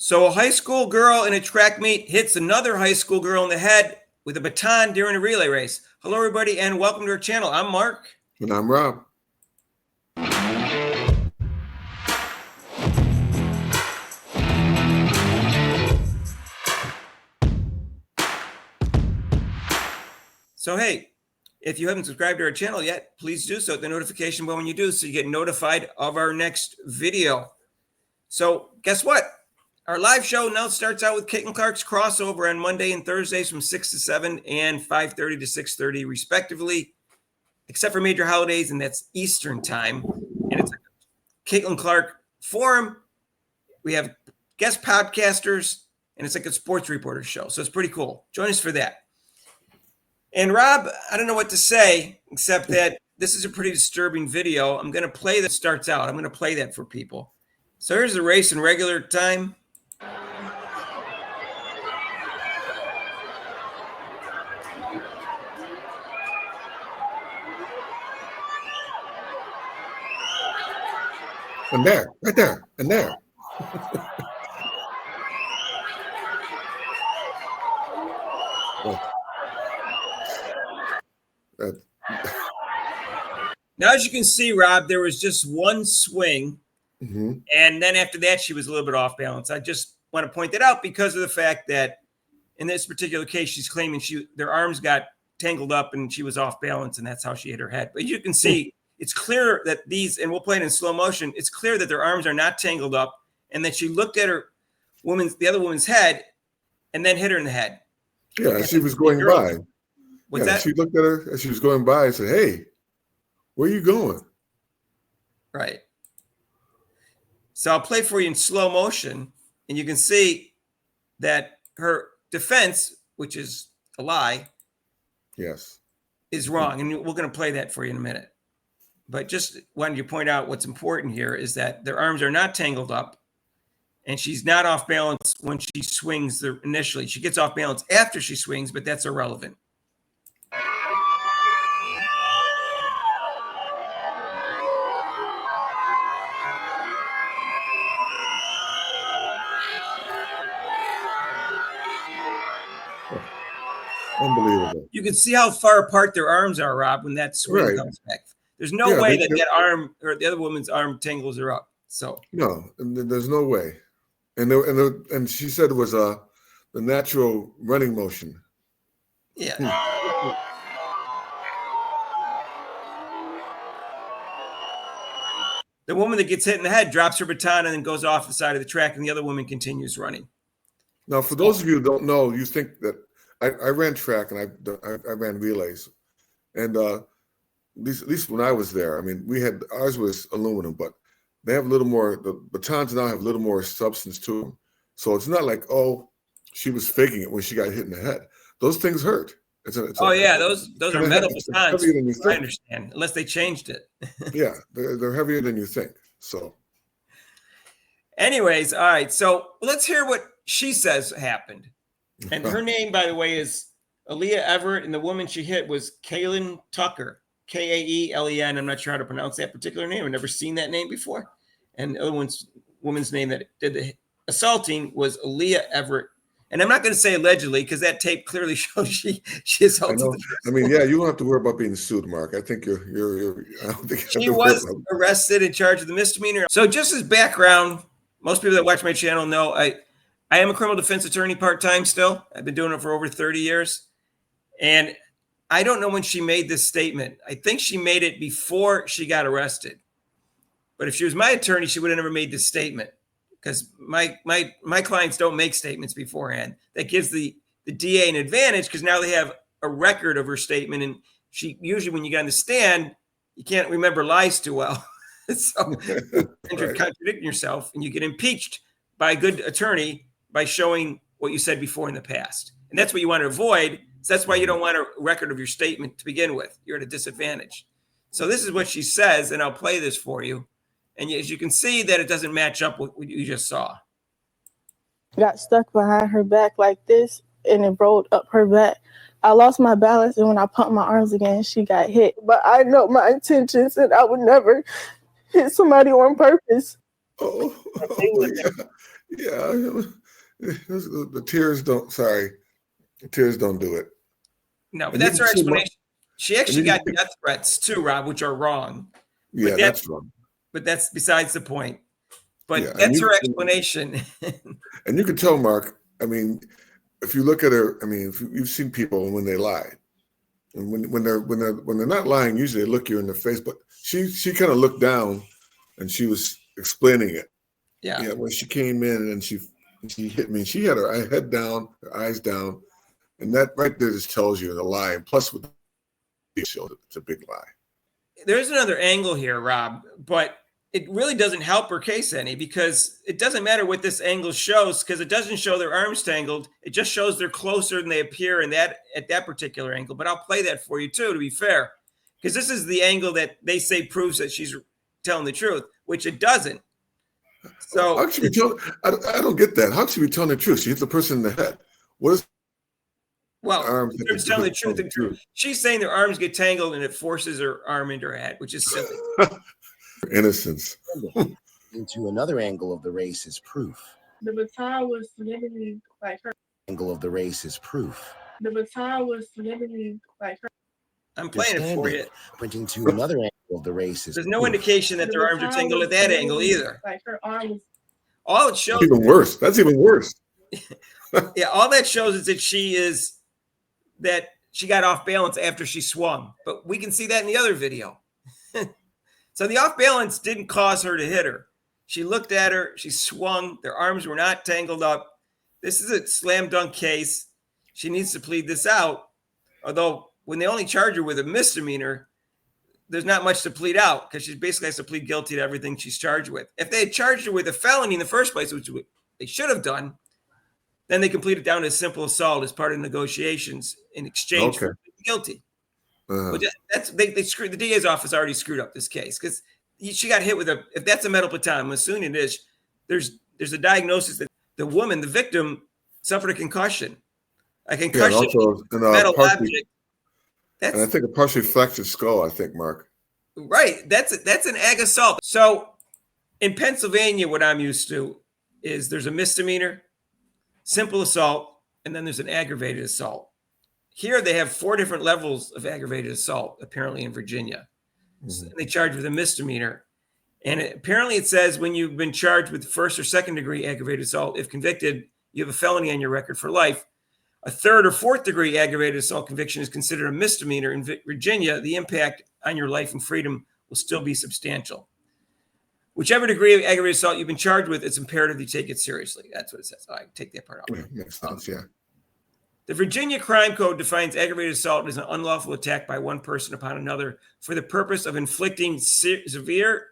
So a high school girl in a track meet hits another high school girl in the head with a baton during a relay race. Hello, everybody, and welcome to our channel. I'm Mark. And I'm Rob. So, hey, if you haven't subscribed to our channel yet, please do so. Hit the notification bell when you do so you get notified of our next video. So, guess what? Our live show now starts out with Caitlin Clark's crossover on Monday and Thursdays from 6 to 7 and 5:30 to 6:30, respectively, except for major holidays, and that's Eastern time. And it's a Caitlin Clark forum. We have guest podcasters, and it's like a sports reporter show. So it's pretty cool. Join us for that. And Rob, I don't know what to say, except that this is a pretty disturbing video. I'm going to play that starts out. I'm going to play that for people. So here's the race in regular time. And there, right there, and there. Now, as you can see, Rob, there was just one swing. Mm-hmm. And then after that, she was a little bit off balance. I just want to point that out because of the fact that in this particular case, she's claiming their arms got tangled up and she was off balance, and that's how she hit her head. But you can see it's clear that and we'll play it in slow motion, it's clear that their arms are not tangled up and that she looked at the other woman's head and then hit her in the head. Yeah, she was going by. What's that? She looked at her as she was going by and said, "Hey, where are you going?" Right. So I'll play for you in slow motion, and you can see that her defense, which is a lie, yes, is wrong. And we're going to play that for you in a minute. But just wanted to point out what's important here is that their arms are not tangled up, and she's not off balance when she swings initially. She gets off balance after she swings, but that's irrelevant. Unbelievable. You can see how far apart their arms are, Rob, when that swing comes back. There's no way that arm or the other woman's arm tangles her up. So no, there's no way. And she said it was the natural running motion. Yeah. The woman that gets hit in the head drops her baton and then goes off the side of the track, and the other woman continues running. Now, for those of you who don't know, you think that I ran track and I ran relays, and at least when I was there, I mean, ours was aluminum, but they have a little more. The batons now have a little more substance to them, so it's not like, oh, she was faking it when she got hit in the head. Those things hurt. Those are metal batons. I understand, unless they changed it. Yeah, they're heavier than you think. So, anyways, all right. So let's hear what she says happened. And her name, by the way, is Aaliyah Everett, and the woman she hit was Kaylin Tucker, Kaelen. I'm not sure how to pronounce that particular name. I've never seen that name before. And the other woman's name that did the assaulting was Aaliyah Everett. And I'm not going to say allegedly because that tape clearly shows she assaulted. I mean, yeah, you don't have to worry about being sued, Mark. I think you're I don't think she was arrested and charged with a misdemeanor. So just as background, most people that watch my channel know I am a criminal defense attorney part-time still. I've been doing it for over 30 years. And I don't know when she made this statement. I think she made it before she got arrested. But if she was my attorney, she would have never made this statement because my clients don't make statements beforehand. That gives the DA an advantage because now they have a record of her statement. And she usually, when you get on the stand, you can't remember lies too well. So you're contradicting yourself and you get impeached by a good attorney by showing what you said before in the past. And that's what you want to avoid. So that's why you don't want a record of your statement to begin with. You're at a disadvantage. So this is what she says, and I'll play this for you. And as you can see that it doesn't match up with what you just saw. Got stuck behind her back like this, and it rolled up her back. I lost my balance, and when I pumped my arms again, she got hit. But I know my intentions, and I would never hit somebody on purpose. Oh Yeah, the tears don't. Sorry, the tears don't do it. No, but And you that's can her see explanation. She and actually you can got death threats too, Rob, which are wrong. yeah, that's wrong. But that's besides the point. Yeah, But that's her explanation. and you can tell, Mark. I mean, if you look at her, I mean, if you've seen people when they lie, and when they're not lying, usually they look you in the face. But she kind of looked down, and she was explaining it. Yeah. Yeah, when she came in and she hit me, she had her head down, her eyes down, and that right there just tells you the lie. And plus, with the show, it's a big lie. There's another angle here, Rob, but it really doesn't help her case any because it doesn't matter what this angle shows because it doesn't show their arms tangled. It just shows they're closer than they appear in that at that particular angle. But I'll play that for you too, to be fair, because this is the angle that they say proves that she's telling the truth, which it doesn't. So how should we tell? I don't get that. How should we tell the truth? She hit the person in the head. What is? Well, arms in terms of telling the truth, she's saying their arms get tangled and it forces her arm into her head, which is silly. Innocence. Into another angle of the race is proof. The baton was literally like her. Angle of the race is proof. The baton was literally like her. I'm playing it for you. Pointing to another angle of the race is There's no proof. indication that their arms are tangled at that angle either. Like her arm was. All it shows. Even worse. That's even worse. Yeah, all that shows is that she got off balance after she swung. But we can see that in the other video. So the off balance didn't cause her to hit her. She looked at her, she swung, their arms were not tangled up. This is a slam dunk case. She needs to plead this out. Although when they only charge her with a misdemeanor, there's not much to plead out because she basically has to plead guilty to everything she's charged with. If they had charged her with a felony in the first place, which they should have done, then they can plead it down to simple assault as part of negotiations in exchange for guilty. But they screwed the DA's office already screwed up this case because she got hit with if that's a metal baton, I'm assuming it is. There's a diagnosis that the woman, the victim, suffered a concussion. A concussion, metal object. And I think a partially fractured skull. I think, Mark. Right. That's an ag assault. So in Pennsylvania, what I'm used to is there's a misdemeanor, simple assault, and then there's an aggravated assault. Here they have 4 different levels of aggravated assault, apparently in Virginia. So they charge with a misdemeanor. And apparently it says when you've been charged with first or second degree aggravated assault, if convicted, you have a felony on your record for life. A third or fourth degree aggravated assault conviction is considered a misdemeanor. In Virginia, the impact on your life and freedom will still be substantial. Whichever degree of aggravated assault you've been charged with, it's imperative you take it seriously. That's what it says. I take that part out. Yeah, makes sense, yeah. The Virginia Crime Code defines aggravated assault as an unlawful attack by one person upon another for the purpose of inflicting severe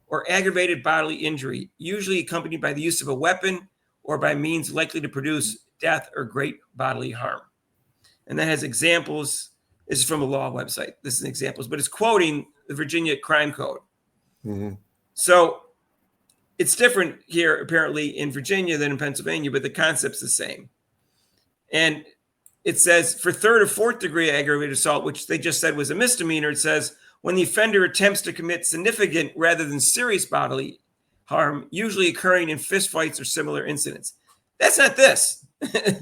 or aggravated bodily injury, usually accompanied by the use of a weapon or by means likely to produce death or great bodily harm. And that has examples. This is from a law website. This is examples, but it's quoting the Virginia Crime Code. Mm-hmm. So it's different here, apparently, in Virginia than in Pennsylvania, but the concept's the same. And it says for third or fourth degree aggravated assault, which they just said was a misdemeanor, it says when the offender attempts to commit significant rather than serious bodily harm, usually occurring in fistfights or similar incidents. That's not this.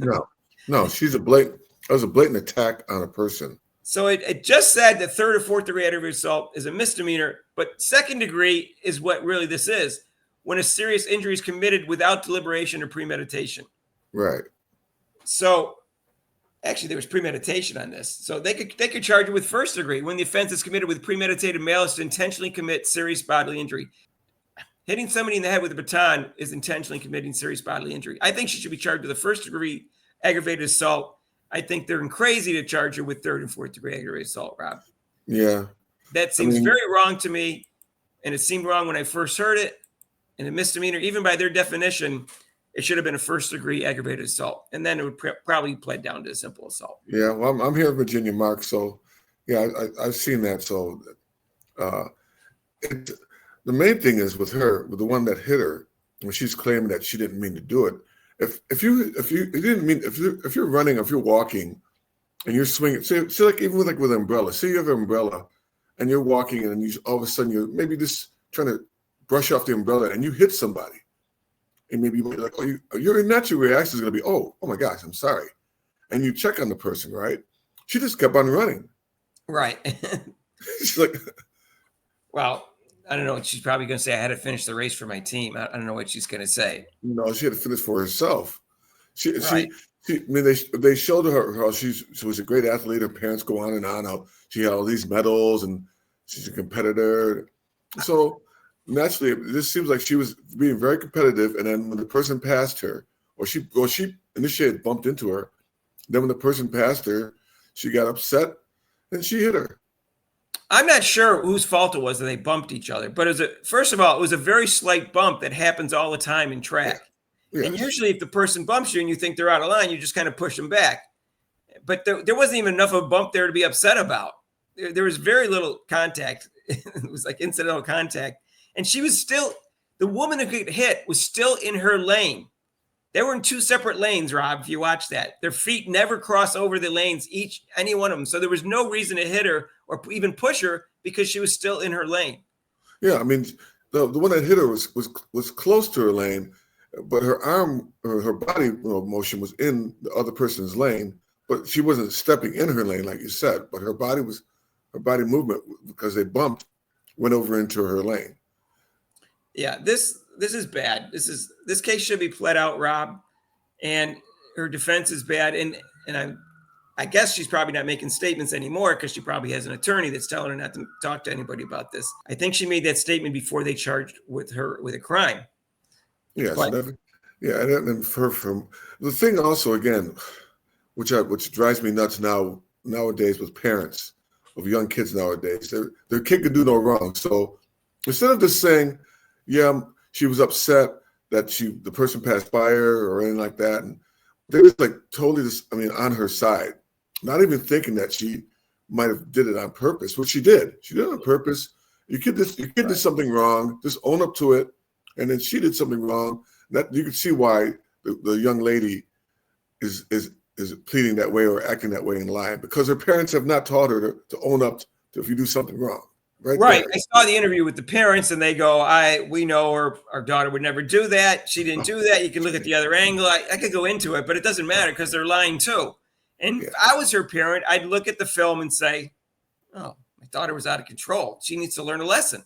No, that was a blatant attack on a person. So it just said that third or fourth degree aggravated assault is a misdemeanor, but second degree is what really this is, when a serious injury is committed without deliberation or premeditation. Right. So actually there was premeditation on this. So they could charge you with first degree when the offense is committed with premeditated malice to intentionally commit serious bodily injury. Hitting somebody in the head with a baton is intentionally committing serious bodily injury. I think she should be charged with a first degree aggravated assault. I think they're crazy to charge her with third and fourth degree aggravated assault, Rob. Yeah. That seems very wrong to me. And it seemed wrong when I first heard it. And a misdemeanor, even by their definition, it should have been a first degree aggravated assault. And then it would probably pled down to a simple assault. Yeah. Well, I'm here in Virginia, Mark. So, yeah, I've seen that. So, the main thing is with her, with the one that hit her, when she's claiming that she didn't mean to do it. If you're running, if you're walking, and you're swinging, say like even with an umbrella. Say you have an umbrella, and you're walking, and all of a sudden you're maybe just trying to brush off the umbrella, and you hit somebody. and maybe you're like, oh, your natural reaction is going to be, oh my gosh, I'm sorry. And you check on the person, right? She just kept on running. Right. She's like, well, I don't know. She's probably going to say, I had to finish the race for my team. I don't know what she's going to say. no, she had to finish for herself. Right. I mean, they showed her how she was a great athlete. Her parents go on and on how she had all these medals and she's a competitor. So naturally, this seems like she was being very competitive. And then when the person passed her, or she initially had bumped into her, then when the person passed her, she got upset and she hit her. I'm not sure whose fault it was that they bumped each other, but first of all, it was a very slight bump that happens all the time in track. Yes. And usually if the person bumps you and you think they're out of line, you just kind of push them back. But there wasn't even enough of a bump there to be upset about. There was very little contact. It was like incidental contact. And the woman who got hit was still in her lane. They were in two separate lanes, Rob, if you watch that. Their feet never cross over the lanes, any one of them. So there was no reason to hit her or even push her because she was still in her lane. Yeah, I mean, the one that hit her was close to her lane, but her arm or her body motion was in the other person's lane, but she wasn't stepping in her lane like you said. But her body movement, because they bumped, went over into her lane. Yeah, this is bad. This case should be pled out, Rob, and her defense is bad. And I guess she's probably not making statements anymore because she probably has an attorney that's telling her not to talk to anybody about this. I think she made that statement before they charged with her with a crime. Yeah, and from the thing also again, which drives me nuts nowadays with parents of young kids nowadays, their kid could do no wrong. So instead of just saying, yeah, she was upset that the person passed by her or anything like that, and they're just like totally on her side, not even thinking that she might have did it on purpose, which she did. She did it on purpose. Your kid did something wrong. Just own up to it. And then she did something wrong. That you can see why the young lady is pleading that way or acting that way in lying, because her parents have not taught her to own up to if you do something wrong. Right. I saw the interview with the parents, and they go, we know our daughter would never do that. She didn't do that. You can look at the other angle. I could go into it, but it doesn't matter because they're lying too. And if I was her parent, I'd look at the film and say, oh, my daughter was out of control. She needs to learn a lesson.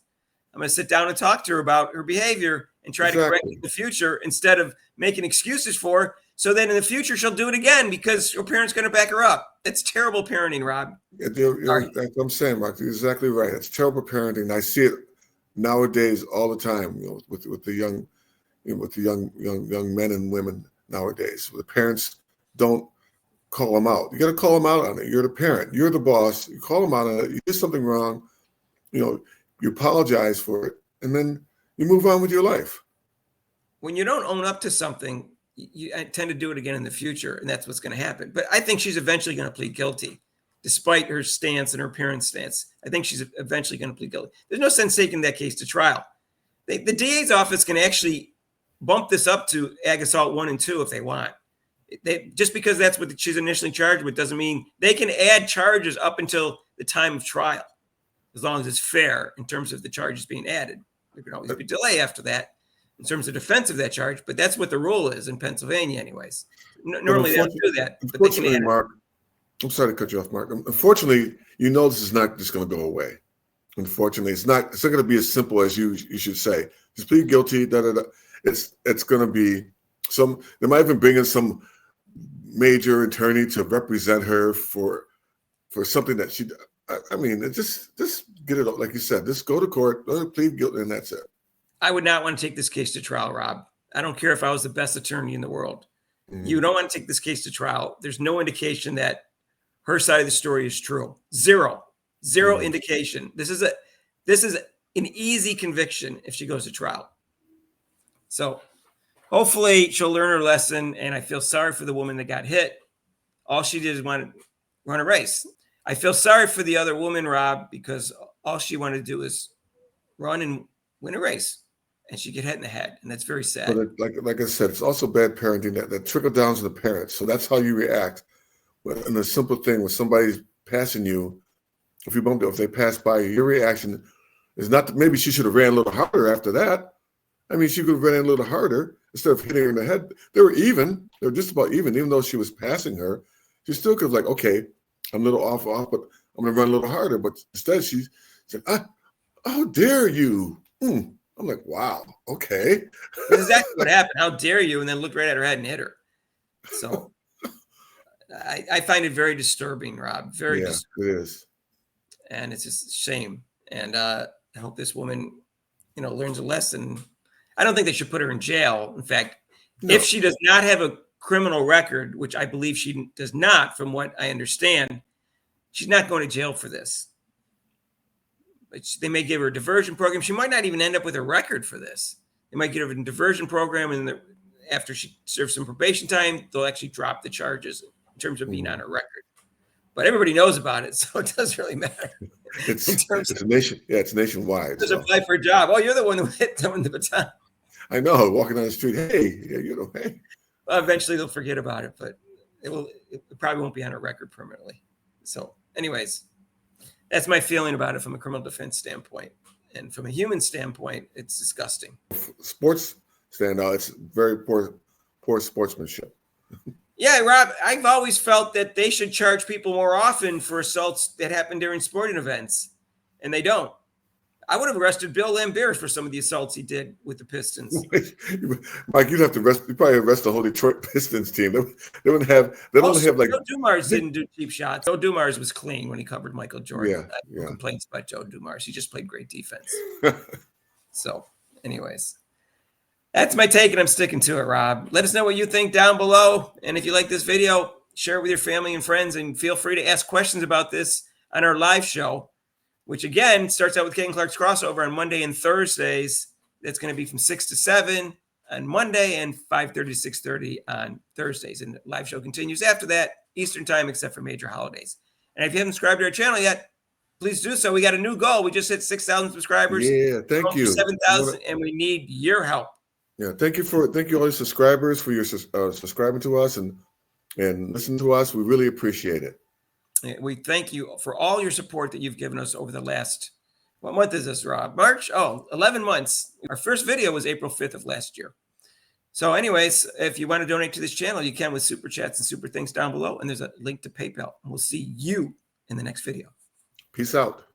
I'm going to sit down and talk to her about her behavior and try to correct it in the future instead of making excuses for her. So then in the future, she'll do it again because her parent's going to back her up. That's terrible parenting, Rob. I'm saying, Mark, you're exactly right. It's terrible parenting. I see it nowadays all the time, with the young, with the young men and women nowadays. The parents don't call them out. You got to call them out on it. You're the parent. You're the boss. You call them out on it. You did something wrong. You apologize for it, and then you move on with your life. When you don't own up to something, you tend to do it again in the future, and that's what's going to happen. But I think she's eventually going to plead guilty, despite her stance and her parents' stance. I think she's eventually going to plead guilty. There's no sense taking that case to trial. The DA's office can actually bump this up to ag assault 1 and 2 if they want. Just because that's what she's initially charged with doesn't mean they can add charges up until the time of trial, as long as it's fair in terms of the charges being added. There can always be delay after that in terms of defense of that charge, but that's what the rule is in Pennsylvania anyways. Normally they don't do that. But unfortunately, Mark, I'm sorry to cut you off, Mark. Unfortunately, this is not just going to go away. Unfortunately, it's not going to be as simple as you should say. Just plead guilty, It's going to be they might even bring in some major attorney to represent her for something that she, just get it, like you said, just go to court, plead guilty, and that's it. I would not want to take this case to trial, Rob. I don't care if I was the best attorney in the world. Mm-hmm. You don't want to take this case to trial. There's no indication that her side of the story is true. Zero mm-hmm. indication. This is an easy conviction if she goes to trial. So hopefully she'll learn her lesson, and I feel sorry for the woman that got hit. All she did is want to run a race. I feel sorry for the other woman, Rob, because all she wanted to do is run and win a race, and she get hit in the head, and that's very sad. But like I said, it's also bad parenting that trickle down to the parents. So that's how you react. And a simple thing when somebody's passing you, if they pass by you, your reaction is not maybe she should have ran a little harder after that. I mean, she could have ran in a little harder instead of hitting her in the head. They were even. They were just about even though she was passing her. She still could have like, okay, I'm a little off, but I'm going to run a little harder. But instead, she said, how dare you? I'm like, wow, okay. That's exactly what happened. How dare you? And then looked right at her head and hit her. So I find it very disturbing, Rob. Very disturbing. It is. And it's just a shame. And I hope this woman, learns a lesson. I don't think they should put her in jail. In fact, if she does not have a criminal record, which I believe she does not, from what I understand, she's not going to jail for this. But they may give her a diversion program. She might not even end up with a record for this. They might give her a diversion program, and after she serves some probation time, they'll actually drop the charges in terms of being on her record. But everybody knows about it, so it doesn't really matter. It's nationwide. Just apply for a job. Oh, you're the one who hit them in the baton. I know. Walking down the street, hey. Well, eventually they'll forget about it, but it probably won't be on a record permanently. So, anyways, that's my feeling about it from a criminal defense standpoint, and from a human standpoint, it's disgusting. Sports standout. It's very poor sportsmanship. Yeah, Rob, I've always felt that they should charge people more often for assaults that happen during sporting events, and they don't. I would have arrested Bill Lambier for some of the assaults he did with the Pistons. Mike, you'd probably arrest the whole Detroit Pistons team. They don't have like Joe Dumars didn't do cheap shots. Joe Dumars was clean when he covered Michael Jordan. I have no complaints about Joe Dumars. He just played great defense. So, anyways. That's my take, and I'm sticking to it, Rob. Let us know what you think down below. And if you like this video, share it with your family and friends, and feel free to ask questions about this on our live show, which, again, starts out with Ken Clark's Crossover on Monday and Thursdays. That's going to be from 6 to 7 on Monday and 5:30 to 6:30 on Thursdays. And the live show continues after that, Eastern time, except for major holidays. And if you haven't subscribed to our channel yet, please do so. We got a new goal. We just hit 6,000 subscribers. Yeah, thank you. 7,000, and we need your help. Yeah, thank you all your subscribers for your subscribing to us and listening to us. We really appreciate it. We thank you for all your support that you've given us over the last, what month is this, Rob? March? 11 months. Our first video was April 5th of last year. So anyways, if you want to donate to this channel, you can with super chats and super things down below. And there's a link to PayPal. And we'll see you in the next video. Peace out.